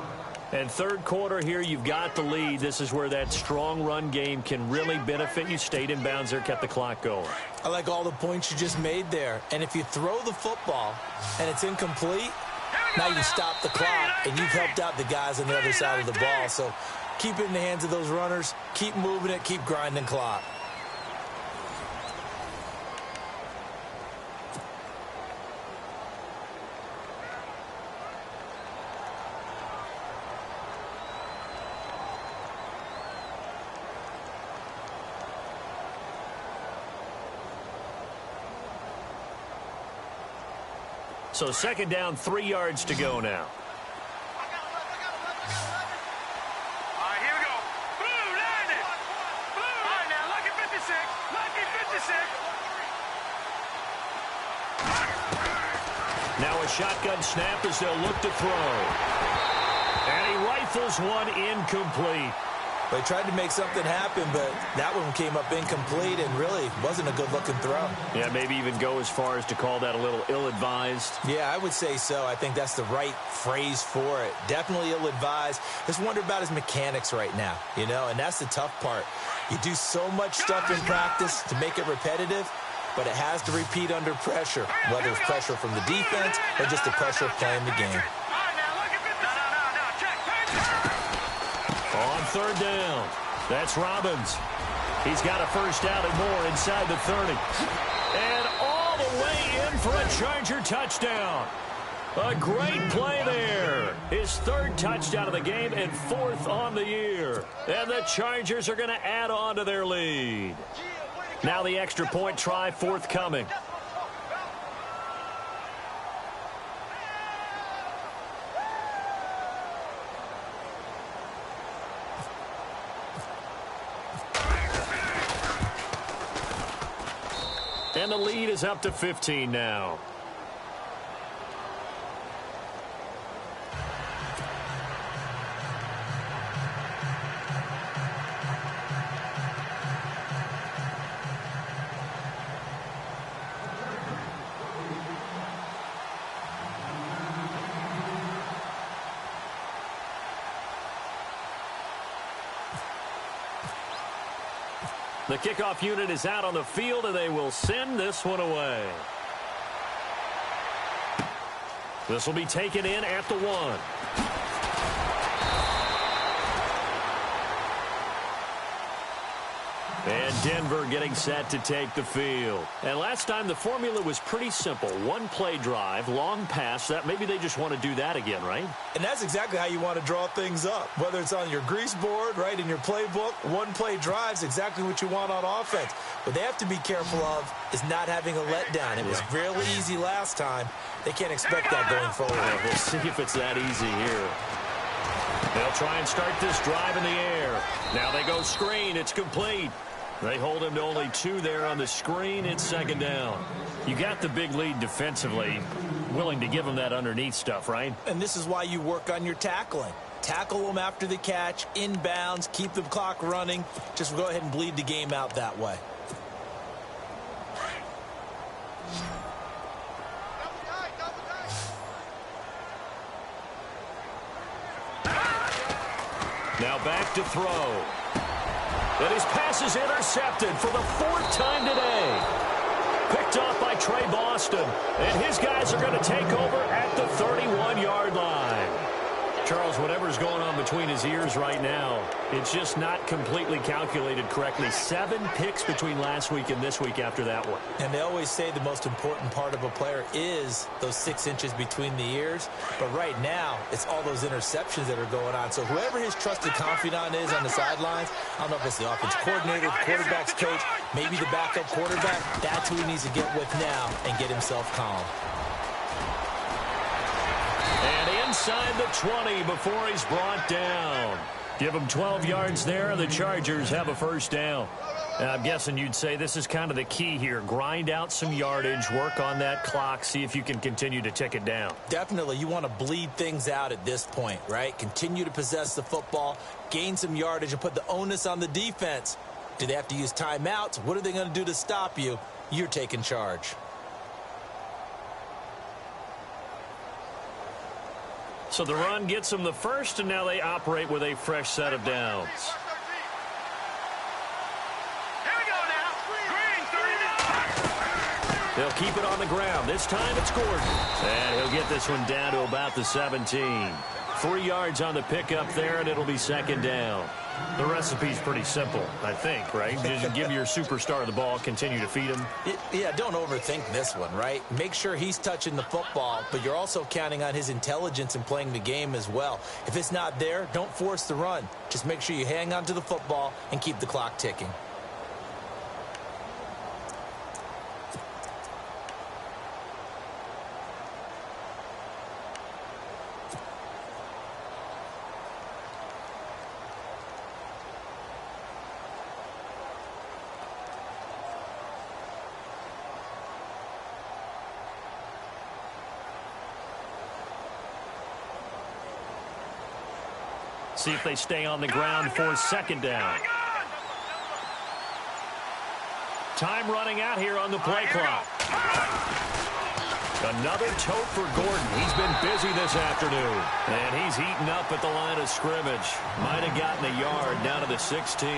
And third quarter here, you've got the lead. This is where that strong run game can really benefit you. Stayed in bounds there, kept the clock going. I like all the points you just made there. And if you throw the football and it's incomplete, now you stop the clock and you've helped out the guys on the other side of the ball. So keep it in the hands of those runners. Keep moving it. Keep grinding clock. So second down, 3 yards to go now. All right, here we go. Blue, line it. Blue. All right, now, lucky 56. Lucky 56. Now a shotgun snap as they'll look to throw. And he rifles one incomplete. They tried to make something happen, but that one came up incomplete and really wasn't a good-looking throw. Yeah, maybe even go as far as to call that a little ill-advised. Yeah, I would say so. I think that's the right phrase for it. Definitely ill-advised. Just wonder about his mechanics right now, you know, and that's the tough part. You do so much stuff in practice to make it repetitive, but it has to repeat under pressure, whether it's pressure from the defense or just the pressure of playing the game. On third down, that's Robbins. He's got a first down and more inside the 30. And all the way in for a Charger touchdown. A great play there. His third touchdown of the game and fourth on the year. And the Chargers are going to add on to their lead. Now the extra point try forthcoming. And the lead is up to 15 now. The kickoff unit is out on the field, and they will send this one away. This will be taken in at the 1. And Denver getting set to take the field. And last time the formula was pretty simple. One play drive, long pass. That maybe they just want to do that again, right? And that's exactly how you want to draw things up. Whether it's on your grease board, right, in your playbook, one play drive is exactly what you want on offense. What they have to be careful of is not having a letdown. It was really easy last time. They can't expect that going forward. Yeah, we'll see if it's that easy here. They'll try and start this drive in the air. Now they go screen. It's complete. They hold him to only 2 there on the screen. It's second down. You got the big lead defensively. Willing to give him that underneath stuff, right? And this is why you work on your tackling. Tackle them after the catch, inbounds, keep the clock running. Just go ahead and bleed the game out that way. Now back to throw. And his pass is intercepted for the 4th time today. Picked off by Trey Boston. And his guys are going to take over at the 31-yard line. Charles, whatever's going on between his ears right now, it's just not completely calculated correctly. 7 picks between last week and this week after that one. And they always say the most important part of a player is those 6 inches between the ears. But right now, it's all those interceptions that are going on. So whoever his trusted confidant is on the sidelines, I don't know if it's the offense coordinator, the quarterback's coach, maybe the backup quarterback, that's who he needs to get with now and get himself calm. And inside the 20 before he's brought down. Give him 12 yards there. The Chargers have a first down. And I'm guessing you'd say this is kind of the key here. Grind out some yardage, work on that clock, see if you can continue to tick it down. Definitely. You want to bleed things out at this point, right? Continue to possess the football, gain some yardage, and put the onus on the defense. Do they have to use timeouts? What are they going to do to stop you? You're taking charge. So the run gets them the first, and now they operate with a fresh set of downs. Here we go now. Green, 30. They'll keep it on the ground. This time it's Gordon. And he'll get this one down to about the 17. 3 yards on the pickup there, and it'll be second down. The recipe's pretty simple, I think, right? Just give your superstar the ball, continue to feed him. Yeah, don't overthink this one, right? Make sure he's touching the football, but you're also counting on his intelligence in playing the game as well. If it's not there, don't force the run. Just make sure you hang on to the football and keep the clock ticking. See if they stay on the ground for second down. Time running out here on the play clock. Another tote for Gordon. He's been busy this afternoon. And he's heating up at the line of scrimmage. Might have gotten a yard down to the 16.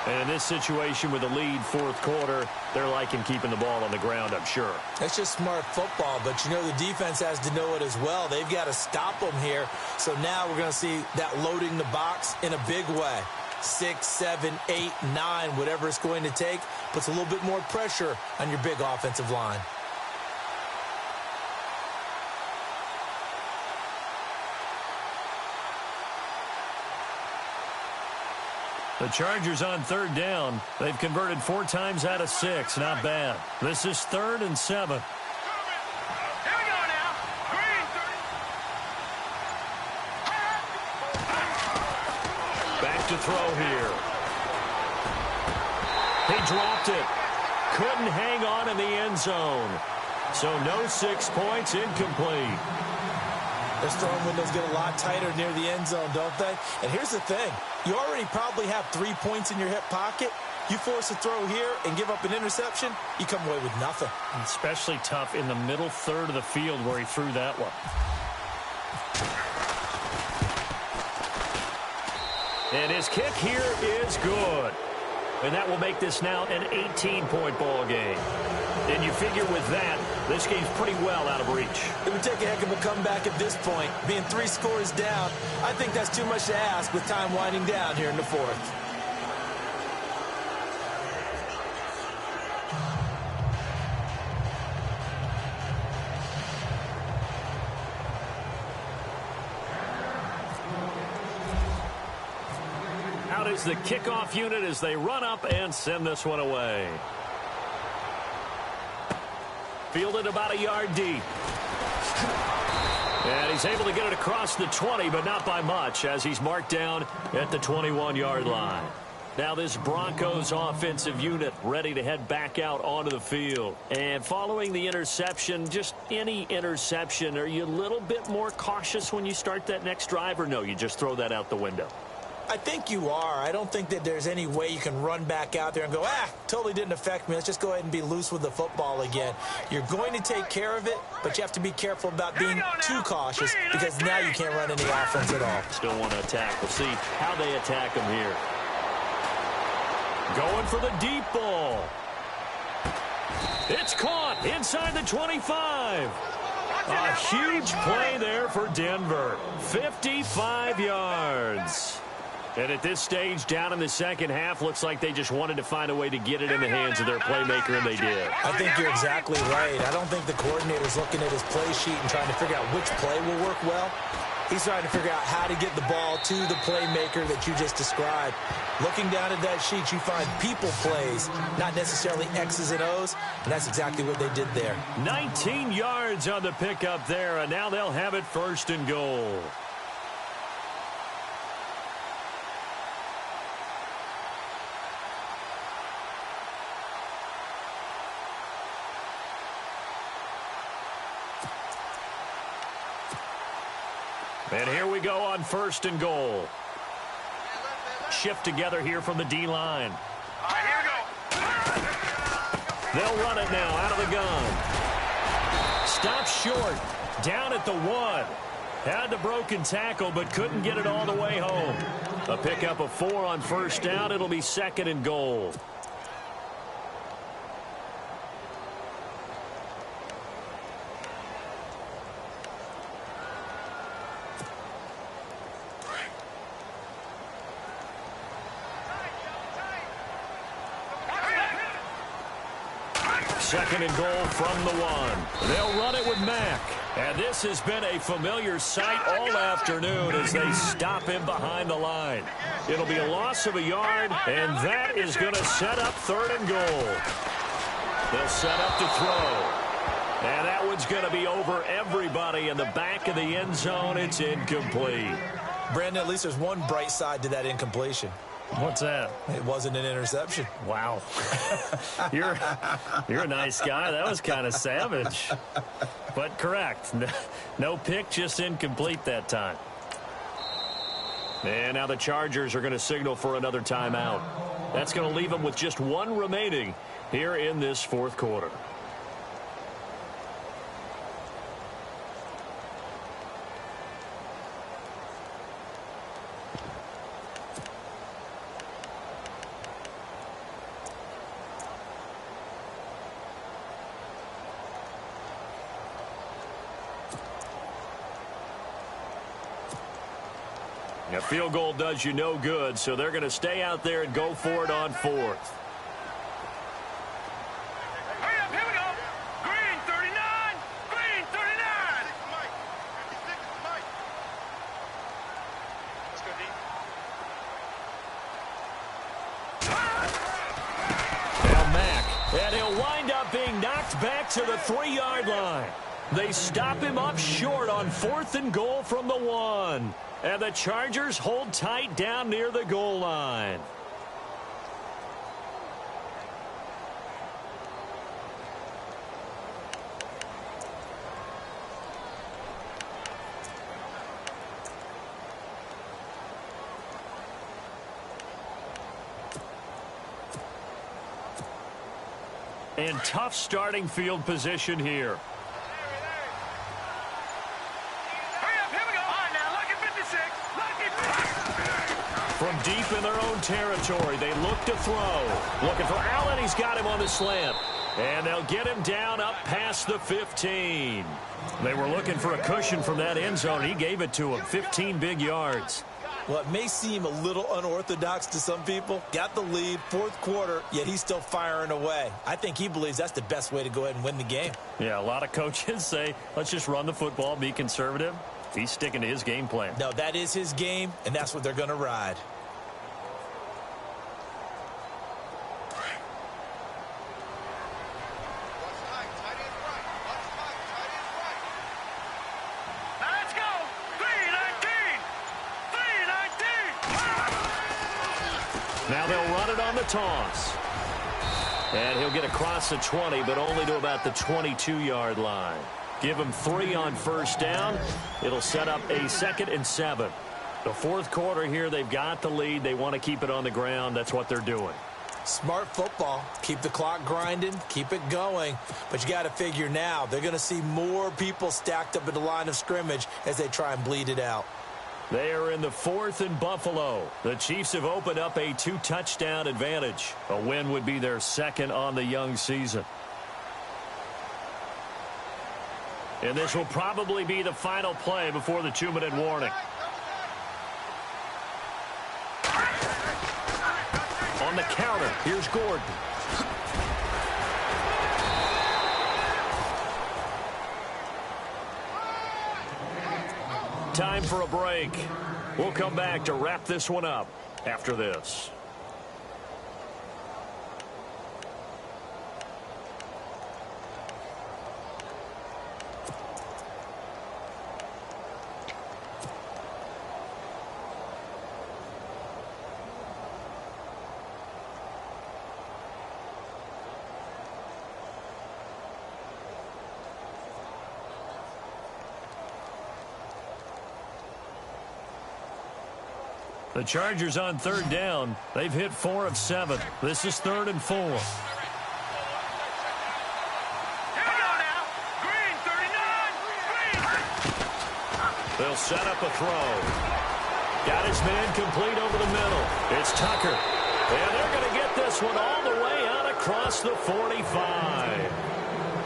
And in this situation with the lead fourth quarter, they're liking keeping the ball on the ground, I'm sure. That's just smart football, but you know the defense has to know it as well. They've got to stop them here. So now we're going to see that loading the box in a big way. 6, 7, 8, 9, whatever it's going to take, puts a little bit more pressure on your big offensive line. The Chargers on third down. They've converted 4 times out of 6. Not bad. This is 3rd and 7. Here we go now. Green. Back to throw here. He dropped it. Couldn't hang on in the end zone. So no 6 points, incomplete. Those throwing windows get a lot tighter near the end zone, don't they? And here's the thing. You already probably have 3 points in your hip pocket. You force a throw here and give up an interception, you come away with nothing. Especially tough in the middle third of the field where he threw that one. And his kick here is good. And that will make this now an 18-point ball game. And you figure with that, this game's pretty well out of reach. It would take a heck of a comeback at this point. Being 3 scores down, I think that's too much to ask with time winding down here in the 4th. Out is the kickoff unit as they run up and send this one away. Fielded about a yard deep. And he's able to get it across the 20, but not by much, as he's marked down at the 21-yard line. Now this Broncos offensive unit ready to head back out onto the field. And following the interception, just any interception, are you a little bit more cautious when you start that next drive, or no, you just throw that out the window? I think you are. I don't think that there's any way you can run back out there and go, totally didn't affect me. Let's just go ahead and be loose with the football again. You're going to take care of it, but you have to be careful about being too cautious because now you can't run any offense at all. Still want to attack. We'll see how they attack him here. Going for the deep ball. It's caught inside the 25. A huge play there for Denver. 55 yards. And at this stage, down in the second half, looks like they just wanted to find a way to get it in the hands of their playmaker, and they did. I think you're exactly right. I don't think the coordinator's looking at his play sheet and trying to figure out which play will work well. He's trying to figure out how to get the ball to the playmaker that you just described. Looking down at that sheet, you find people plays, not necessarily X's and O's, and that's exactly what they did there. 19 yards on the pickup there, and now they'll have it 1st and goal. And here we go on 1st and goal. Shift together here from the D-line. All right, here we go. They'll run it now out of the gun. Stops short. Down at the 1. Had the broken tackle, but couldn't get it all the way home. A pickup of 4 on 1st down. It'll be 2nd and goal. Second and goal from the 1. They'll run it with Mack. And this has been a familiar sight all afternoon as they stop him behind the line. It'll be a loss of a yard, and that is going to set up 3rd and goal. They'll set up to throw. And that one's going to be over everybody in the back of the end zone. It's incomplete. Brandon, at least there's one bright side to that incompletion. What's that? It wasn't an interception. Wow. You're a nice guy. That was kind of savage. But correct. No pick, just incomplete that time. And now the Chargers are going to signal for another timeout. That's going to leave them with just 1 remaining here in this 4th quarter. A field goal does you no good, so they're going to stay out there and go for it on 4th. Hurry up, here we go. Green 39, green 39. Let's go deep. Now Mack, and he'll wind up being knocked back to the 3-yard line. They stop him up short on 4th and goal from the 1. And the Chargers hold tight down near the goal line. And tough starting field position here. From deep in their own territory, they look to throw. Looking for Allen. He's got him on the slant. And they'll get him down up past the 15. They were looking for a cushion from that end zone. He gave it to him. 15 big yards. Well, it may seem a little unorthodox to some people. Got the lead, 4th quarter, yet he's still firing away. I think he believes that's the best way to go ahead and win the game. Yeah, a lot of coaches say, let's just run the football, be conservative. He's sticking to his game plan. No, that is his game, and that's what they're going to ride. Let's go. 319. 319. Now they'll run it on the toss. And he'll get across the 20, but only to about the 22-yard line. Give him 3 on 1st down. It'll set up a 2nd and 7. The 4th quarter here, they've got the lead. They want to keep it on the ground. That's what they're doing. Smart football. Keep the clock grinding. Keep it going. But you got to figure now, they're going to see more people stacked up at the line of scrimmage as they try and bleed it out. They are in the 4th and Buffalo. The Chiefs have opened up a 2-touchdown advantage. A win would be their 2nd on the young season. And this will probably be the final play before the 2-minute warning. On the counter, here's Gordon. Time for a break. We'll come back to wrap this one up after this. The Chargers on 3rd down. They've hit 4 of 7. This is 3rd and 4. Here we go now. Green 39. Green. They'll set up a throw. Got his man complete over the middle. It's Tucker. And they're going to get this one all the way out across the 45.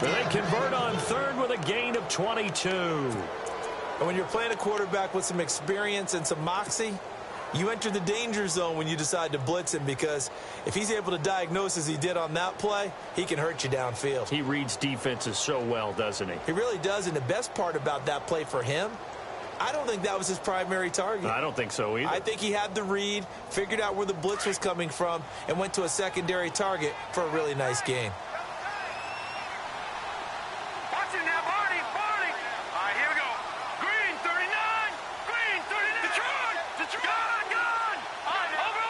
They convert on 3rd with a gain of 22. And when you're playing a quarterback with some experience and some moxie, you enter the danger zone when you decide to blitz him, because if he's able to diagnose as he did on that play, he can hurt you downfield. He reads defenses so well, doesn't he? He really does, and the best part about that play for him, I don't think that was his primary target. I don't think so either. I think he had the read, figured out where the blitz was coming from, and went to a secondary target for a really nice game. Watch it now, Barney. Barney. All right, here we go. Green 39. Green 39. Detroit. Gone. Over.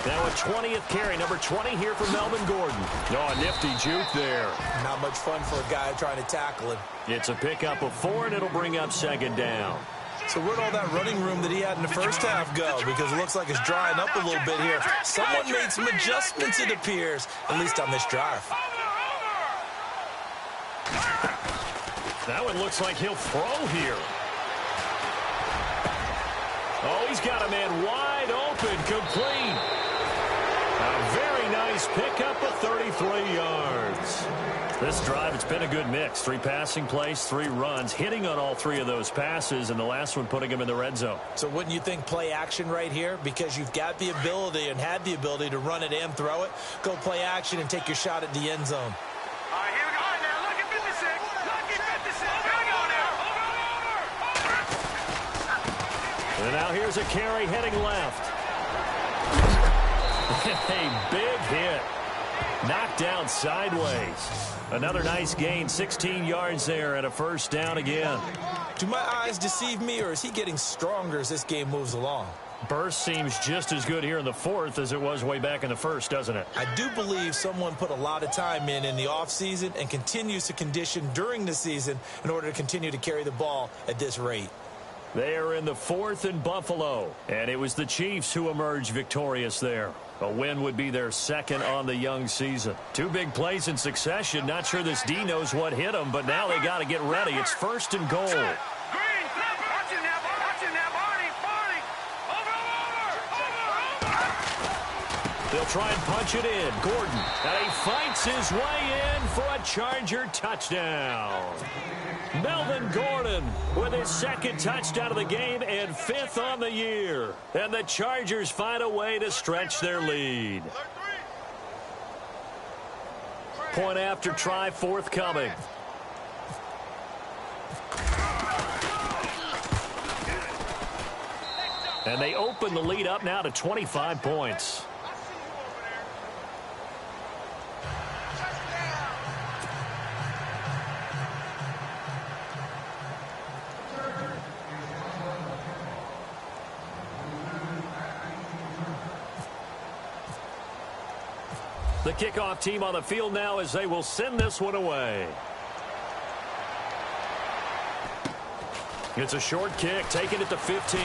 Now a 20th carry, number 20 here for Melvin Gordon. Oh, a nifty juke there. Not much fun for a guy trying to tackle him. It's a pickup of 4, and it'll bring up 2nd down. So where'd all that running room that he had in the first half go? Because it looks like it's drying up a little bit here. Someone made some adjustments, it appears, at least on this drive. That one looks like he'll throw here. Oh, he's got a man wide open, complete. A very nice pickup of 33 yards. This drive, it's been a good mix. 3 passing plays, 3 runs, hitting on all 3 of those passes, and the last one putting him in the red zone. So wouldn't you think play action right here? Because you've got the ability and had the ability to run it and throw it. Go play action and take your shot at the end zone. All right, here we go. All right, now, look at 56. Look at 56. Here we go now. Over. And now here's a carry heading left. A big hit. Knocked down sideways. Another nice gain, 16 yards there and a first down again. Do my eyes deceive me, or is he getting stronger as this game moves along? Burst seems just as good here in the fourth as it was way back in the first, doesn't it? I do believe someone put a lot of time in the offseason and continues to condition during the season in order to continue to carry the ball at this rate. They are in the fourth in Buffalo, and it was the Chiefs who emerged victorious there. A win would be their second on the young season. 2 big plays in succession. Not sure this D knows what hit them, but now they got to get ready. It's first and goal. Green, watch it now, Barney. Over. They'll try and punch it in. Gordon, and he fights his way in for a Charger touchdown. Melvin Gordon with his second touchdown of the game and 5th on the year. And the Chargers find a way to stretch their lead. Point after try forthcoming. And they open the lead up now to 25 points. The kickoff team on the field now as they will send this one away. It's a short kick, taking it to 15.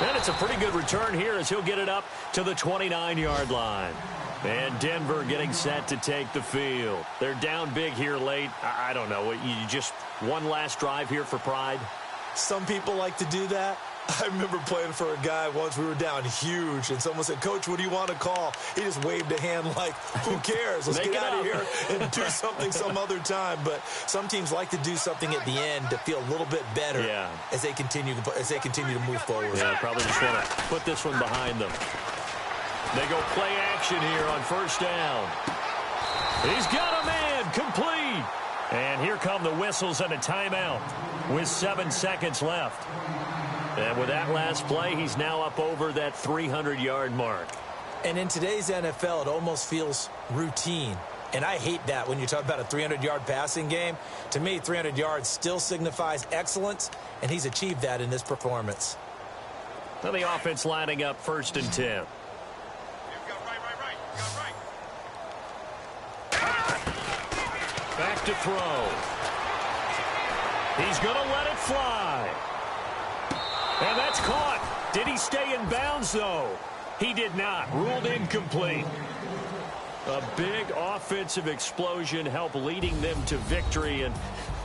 And it's a pretty good return here as he'll get it up to the 29-yard line. And Denver getting set to take the field. They're down big here late. I don't know. You just one last drive here for pride? Some people like to do that. I remember playing for a guy once. We were down huge, and someone said, "Coach, what do you want to call?" He just waved a hand like, who cares? Let's get out of here and do something some other time. But some teams like to do something at the end to feel a little bit better as they continue to move forward. Yeah, probably just want to put this one behind them. They go play action here on first down. He's got a man, complete. And here come the whistles and a timeout with 7 seconds left. And with that last play, he's now up over that 300-yard mark. And in today's NFL, it almost feels routine. And I hate that when you talk about a 300-yard passing game. To me, 300 yards still signifies excellence, and he's achieved that in this performance. Well, the offense lining up 1st and 10. Back to throw. He's going to let it fly. And that's caught. Did he stay in bounds, though? He did not. Ruled incomplete. A big offensive explosion helped leading them to victory. And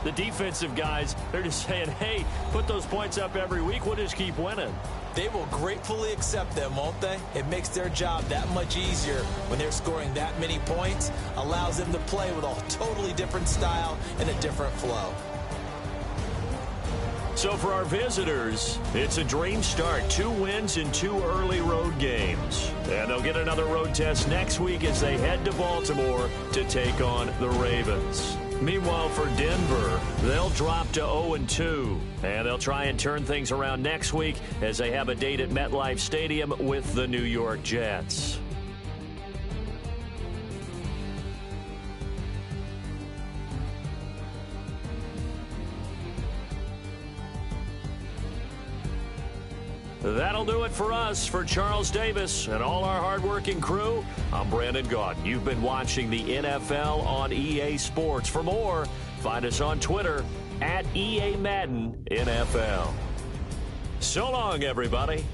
the defensive guys, they're just saying, hey, put those points up every week. We'll just keep winning. They will gratefully accept them, won't they? It makes their job that much easier when they're scoring that many points. Allows them to play with a totally different style and a different flow. So for our visitors, it's a dream start. 2 wins in 2 early road games. And they'll get another road test next week as they head to Baltimore to take on the Ravens. Meanwhile, for Denver, they'll drop to 0-2. And they'll try and turn things around next week as they have a date at MetLife Stadium with the New York Jets. That'll do it for us. For Charles Davis and all our hardworking crew, I'm Brandon Gaudin. You've been watching the NFL on EA Sports. For more, find us on Twitter @EA Madden NFL. So long, everybody.